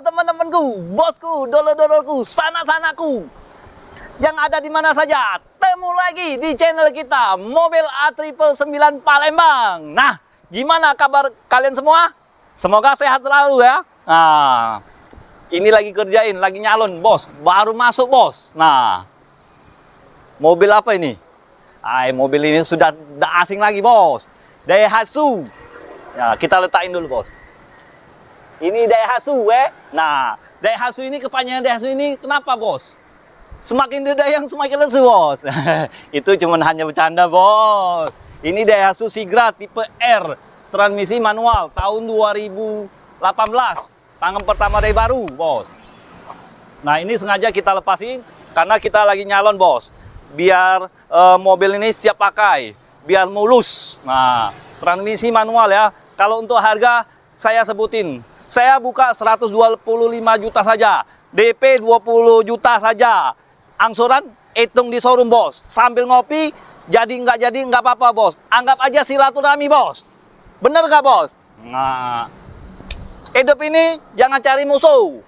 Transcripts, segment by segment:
Halo teman-temanku, bosku, dulur-dulurku, sanak-sanakku yang ada di mana saja. Temu lagi di channel kita, Mobil A999 Palembang. Nah, gimana kabar kalian semua? Semoga sehat selalu ya. Nah, ini lagi kerjain, lagi nyalon, bos. Baru masuk, bos. Nah, mobil apa ini? Mobil ini sudah asing lagi, bos. Daihatsu. Ya, kita letakin dulu, bos. Ini Daihatsu, Nah, Daihatsu ini, kepanjangan Daihatsu ini kenapa, bos? Semakin didayang, semakin lesu, bos. Itu cuma hanya bercanda, bos. Ini Daihatsu Sigra tipe R, transmisi manual, tahun 2018. Tangan pertama dari baru, bos. Nah, ini sengaja kita lepasin, karena kita lagi nyalon, bos. Biar mobil ini siap pakai, biar mulus. Nah, transmisi manual ya. Kalau untuk harga, saya sebutin. Saya buka 125 juta saja. DP 20 juta saja. Angsuran hitung di showroom, bos. Sambil ngopi, jadi nggak apa-apa, bos. Anggap aja silaturahmi, bos. Bener nggak, bos? Nah, hidup ini jangan cari musuh.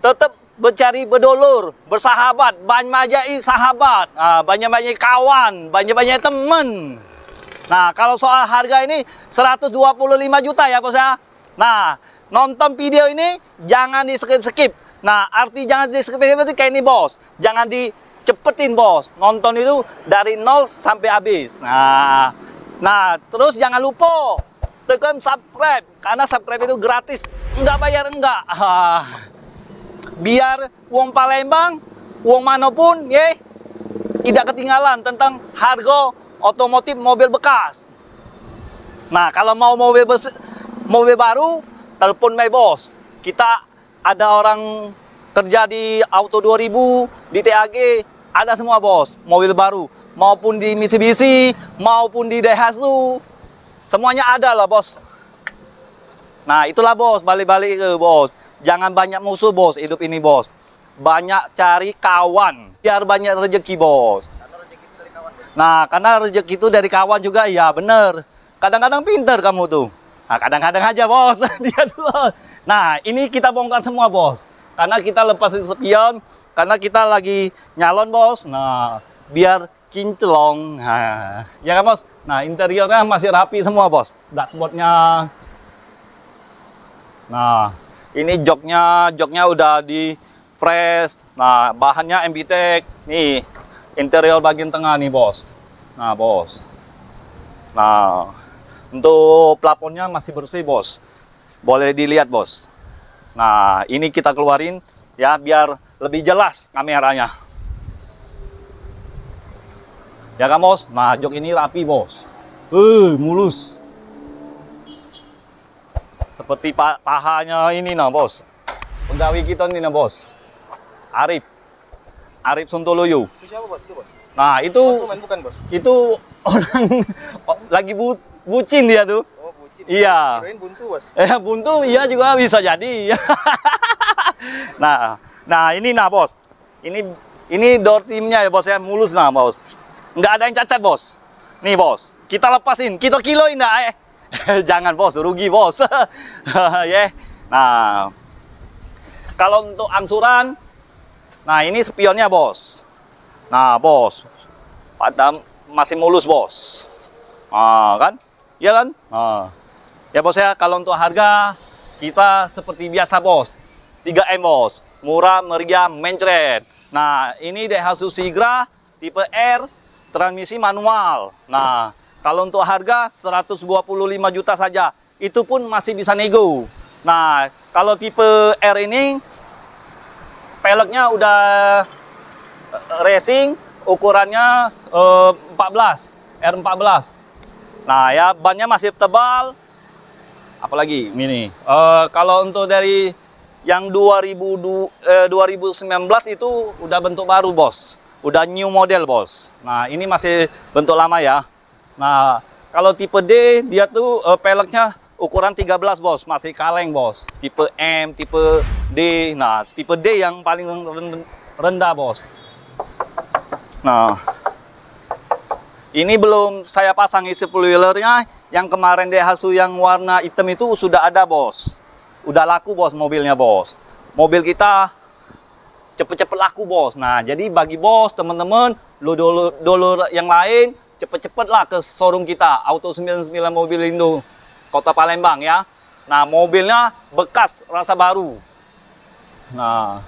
Tetap mencari berdulur, bersahabat, banyak-banyak sahabat, banyak-banyak kawan, banyak-banyak temen. Nah, kalau soal harga ini 125 juta ya, bos ya. Nah, nonton video ini jangan di skip-skip. Nah, arti jangan di skip-skip itu kayak ini, bos. Jangan dicepetin, bos. Nonton itu dari 0 sampai habis. Nah, terus jangan lupa tekan subscribe, karena subscribe itu gratis, nggak bayar, enggak. Biar uang Palembang, uang manapun, tidak ketinggalan tentang harga otomotif mobil bekas. Nah, kalau mau mobil baru, telepon my bos. Kita ada orang kerja di Auto 2000, di TAG, ada semua, bos. Mobil baru, maupun di Mitsubishi, maupun di Daihatsu, semuanya ada lah, bos. Nah, itulah, bos, balik-balik ke, bos. Jangan banyak musuh, bos, hidup ini, bos. Banyak cari kawan, biar banyak rezeki, bos. Nah, karena rezeki itu dari kawan juga, ya bener. Kadang-kadang pinter kamu tuh. Nah, kadang-kadang aja, bos. Dia dulu. Nah, ini kita bongkar semua, bos. Karena kita lepas spion, karena kita lagi nyalon, bos. Nah, biar kinclong. Nah, ya kan, bos? Nah, interiornya masih rapi semua, bos. Dashboardnya. Nah, ini joknya udah di press. Nah, bahannya MBTEK. Nih, interior bagian tengah nih, bos. Nah, bos. Nah, untuk plafonnya masih bersih, bos. Boleh dilihat, bos. Nah, ini kita keluarin ya biar lebih jelas kameranya. Ya kan, bos? Nah, jok ini rapi, bos. Mulus. Seperti pahanya ini, nah, bos. Penggawi kita ini, nah, bos. Arif Suntoloyo. Itu siapa, bos? Itu, bos? Nah, itu Konsumen, bukan, bos? Itu orang lagi bucin dia tuh. Oh, bucin. Iya. Kirain buntu, bos. Buntu iya juga bisa jadi. Nah, ini, nah, bos. Ini door timnya ya, bos ya, mulus, nah, bos. Nggak ada yang cacat, bos. Nih, bos. Kita lepasin, kita kiloin dah, Jangan, bos, rugi, bos. Nah, kalau untuk angsuran, nah, ini spionnya, bos. Nah, bos, pada masih mulus, bos. Kan? Iya kan? Ya, bos ya, kalau untuk harga kita seperti biasa, bos. 3M, bos. Murah, meriah, mencret. Nah, ini Daihatsu Sigra tipe R, transmisi manual. Nah, kalau untuk harga 125 juta saja. Itu pun masih bisa nego. Nah, kalau tipe R ini peleknya udah racing, ukurannya 14, R14. Nah, ya, bannya masih tebal. Apalagi ini. Kalau untuk dari yang 2019 itu udah bentuk baru, bos. Udah new model, bos. Nah, ini masih bentuk lama ya. Nah, kalau tipe D, dia tuh peleknya ukuran 13, bos. Masih kaleng, bos. Tipe M, tipe D. Nah, tipe D yang paling rendah, bos. Nah, ini belum saya pasang isi spoilernya. Yang kemarin Daihatsu yang warna hitam itu sudah ada, bos. Udah laku, bos, mobilnya, bos. mobil kita cepet-cepet laku, bos. Nah, jadi bagi bos, teman-teman, dulur yang lain, cepet-cepet lah ke showroom kita, Auto 99 Mobilindo, Kota Palembang ya. Nah, mobilnya bekas, rasa baru. Nah,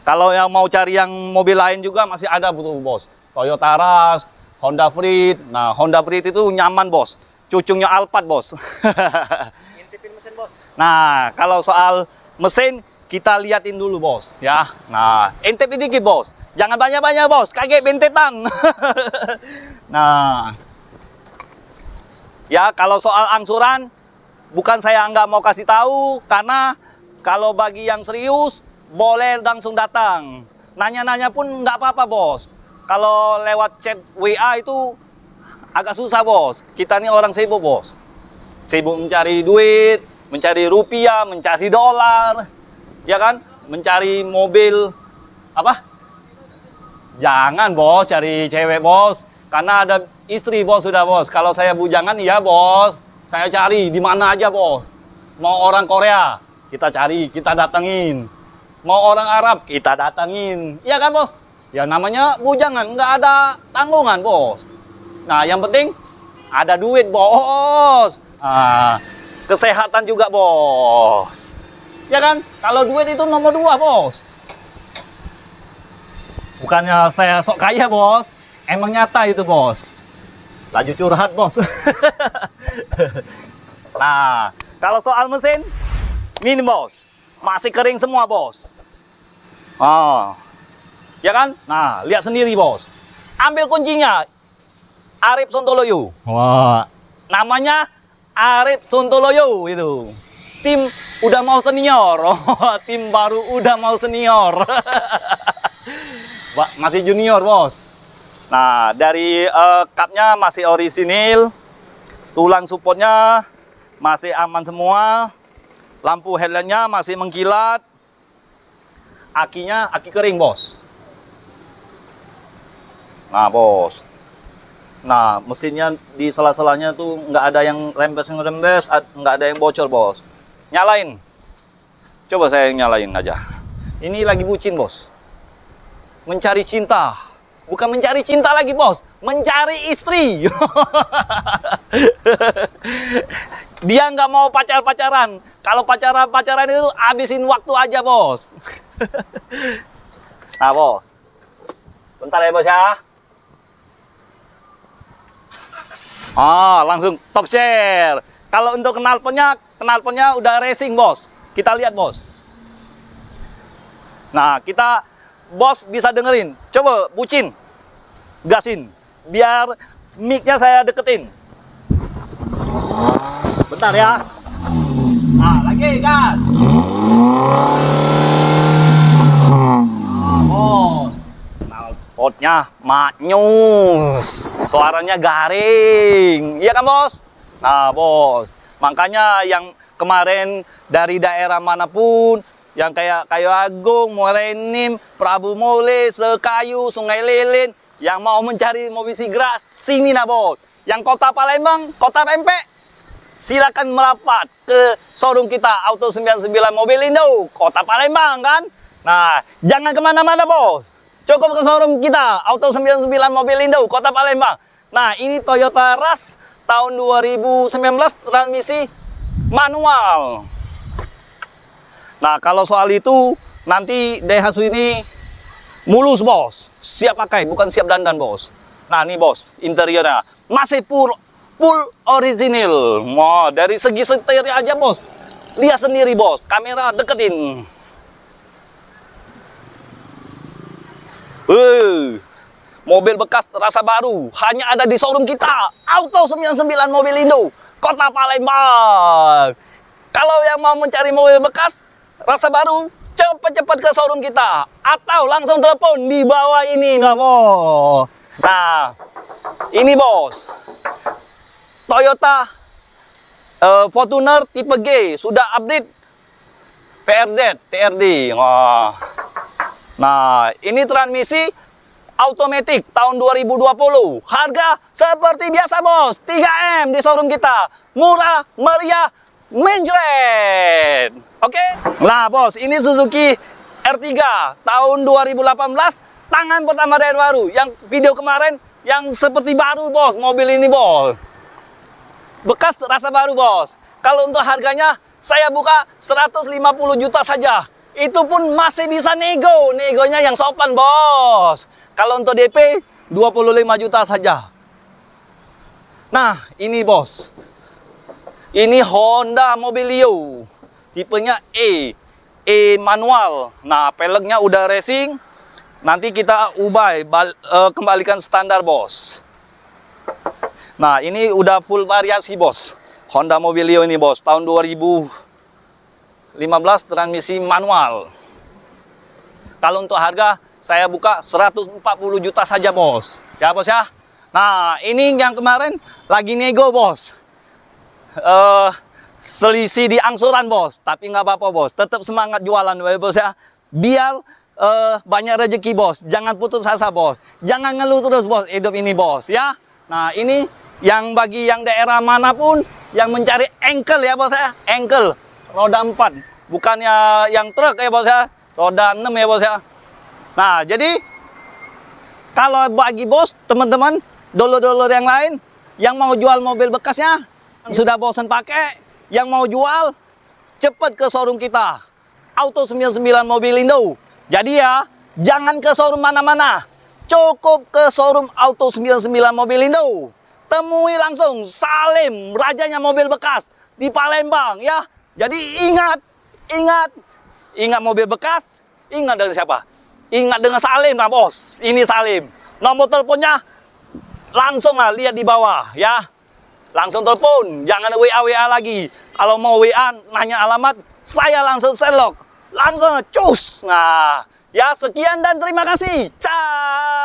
kalau yang mau cari yang mobil lain juga masih ada, betul, bos. Toyota Rush, Honda Freed. Nah, Honda Freed itu nyaman, bos. Cucunya Alphard, bos. Intipin mesin, bos. Nah, kalau soal mesin, kita liatin dulu, bos, ya. Nah, intip dikit, bos. Jangan banyak-banyak, bos. Kaget bentetan. Nah, ya, kalau soal angsuran, bukan saya nggak mau kasih tahu, karena kalau bagi yang serius, boleh langsung datang. Nanya-nanya pun nggak apa-apa, bos. Kalau lewat chat WA itu agak susah, bos. Kita nih orang sibuk, bos. Sibuk mencari duit, mencari rupiah, mencari dolar, ya kan? Mencari mobil, apa? Jangan, bos, cari cewek, bos. Karena ada istri, bos, sudah, bos. Kalau saya bujangan, ya, bos. Saya cari di mana aja, bos. Mau orang Korea, kita cari, kita datengin. Mau orang Arab, kita datengin. Iya kan, bos? Ya namanya bujangan, nggak ada tanggungan, bos. Nah, yang penting ada duit, bos. Nah, kesehatan juga, bos. Ya kan? Kalau duit itu nomor 2, bos. Bukannya saya sok kaya, bos. Emang nyata itu, bos. Laju curhat, bos. Nah, kalau soal mesin, ini, bos. Masih kering semua, bos. Ya kan? Nah, lihat sendiri, bos. Ambil kuncinya. Arif Sontoloyo. Wah. Namanya Arif Sontoloyo itu. Tim udah mau senior. Tim baru udah mau senior. Masih junior, bos. Nah, dari kapnya masih orisinil. Tulang supportnya masih aman semua. Lampu headlampnya masih mengkilat. Akinya aki kering, bos. Nah, bos. Nah, mesinnya di sela-selanya tuh nggak ada yang rembes, nggak ada yang bocor, bos. Nyalain. Coba saya nyalain aja. Ini lagi bucin, bos. Mencari cinta. Bukan mencari cinta lagi, bos. Mencari istri. Dia nggak mau pacaran. Kalau pacaran itu habisin waktu aja, bos. Nah, bos. Bentar ya, bos ya. Langsung top share. Kalau untuk knalpotnya udah racing, bos. Kita lihat, bos. Nah, bos bisa dengerin. Coba bucin. Gasin. Biar mic-nya saya deketin. Bentar ya. Nah, lagi gas. Bos. Knalpotnya manyus. Suaranya garing. Iya kan, bos? Nah, bos. Makanya yang kemarin dari daerah manapun, yang kayak Kayu Agung, Muara Enim, Prabu Mole, Sekayu, Sungai Lilin, yang mau mencari mobil Sigra, sini nah, bos. Yang Kota Palembang, Kota Pempek, silakan merapat ke showroom kita, Auto 99 Mobilindo, Kota Palembang, kan? Nah, jangan kemana-mana, bos. Cukup ke showroom kita, Auto 99 Mobilindo, Kota Palembang. Nah, ini Toyota Rush tahun 2019, transmisi manual. Nah, kalau soal itu, nanti Daihatsu ini mulus, bos. Siap pakai, bukan siap dandan, bos. Nah, ini, bos, interiornya masih full original. Wah, dari segi setir aja, bos. Lihat sendiri, bos. Kamera deketin. Mobil bekas rasa baru hanya ada di showroom kita, Auto 99 Mobilindo, Kota Palembang. Kalau yang mau mencari mobil bekas rasa baru, cepat-cepat ke showroom kita atau langsung telepon di bawah ini, nah, bos. Nah, ini, bos. Toyota Fortuner tipe G sudah update VRZ, TRD. Wah. Nah, ini transmisi automatic tahun 2020. Harga seperti biasa, bos. 3M di showroom kita. Murah, meriah, menjret. Oke? Nah, bos, ini Suzuki R3 tahun 2018, tangan pertama dari baru. Yang video kemarin yang seperti baru, bos, mobil ini, bos. Bekas rasa baru, bos. Kalau untuk harganya saya buka 150 juta saja. Itu pun masih bisa nego. Negonya yang sopan, bos. Kalau untuk DP 25 juta saja. Nah, ini, bos. Ini Honda Mobilio. Tipenya E manual. Nah, peleknya udah racing. Nanti kita ubah, kembalikan standar, bos. Nah, ini udah full variasi, bos. Honda Mobilio ini, bos. Tahun 2015, transmisi manual. Kalau untuk harga, saya buka 140 juta saja, bos. Ya, bos, ya. Nah, ini yang kemarin lagi nego, bos. Selisih di angsuran, bos. Tapi nggak apa-apa, bos. Tetap semangat jualan, bos, ya. Biar banyak rezeki, bos. Jangan putus asa, bos. Jangan ngeluh terus, bos. Hidup ini, bos, ya. Nah, ini yang bagi yang daerah manapun yang mencari engkel, ya, bos, ya. Engkel roda 4, bukannya yang truk, ya, bos, ya. Roda 6, ya, bos, ya. Nah, jadi kalau bagi bos, teman-teman, dulur-dulur yang lain yang mau jual mobil bekasnya, yang sudah bosan pakai, yang mau jual, cepat ke showroom kita, Auto 99 Mobilindo. Jadi ya, jangan ke showroom mana-mana, cukup ke showroom Auto 99 Mobilindo. Temui langsung Salim, rajanya mobil bekas di Palembang, ya. Jadi ingat mobil bekas, ingat dengan siapa? Ingat dengan Salim, nah, bos. Ini Salim. Nomor teleponnya langsung lah, lihat di bawah, ya. Langsung telepon, jangan WA lagi. Kalau mau WA, nanya alamat, saya langsung selok. Langsung cus. Nah, ya, sekian dan terima kasih. Ciao.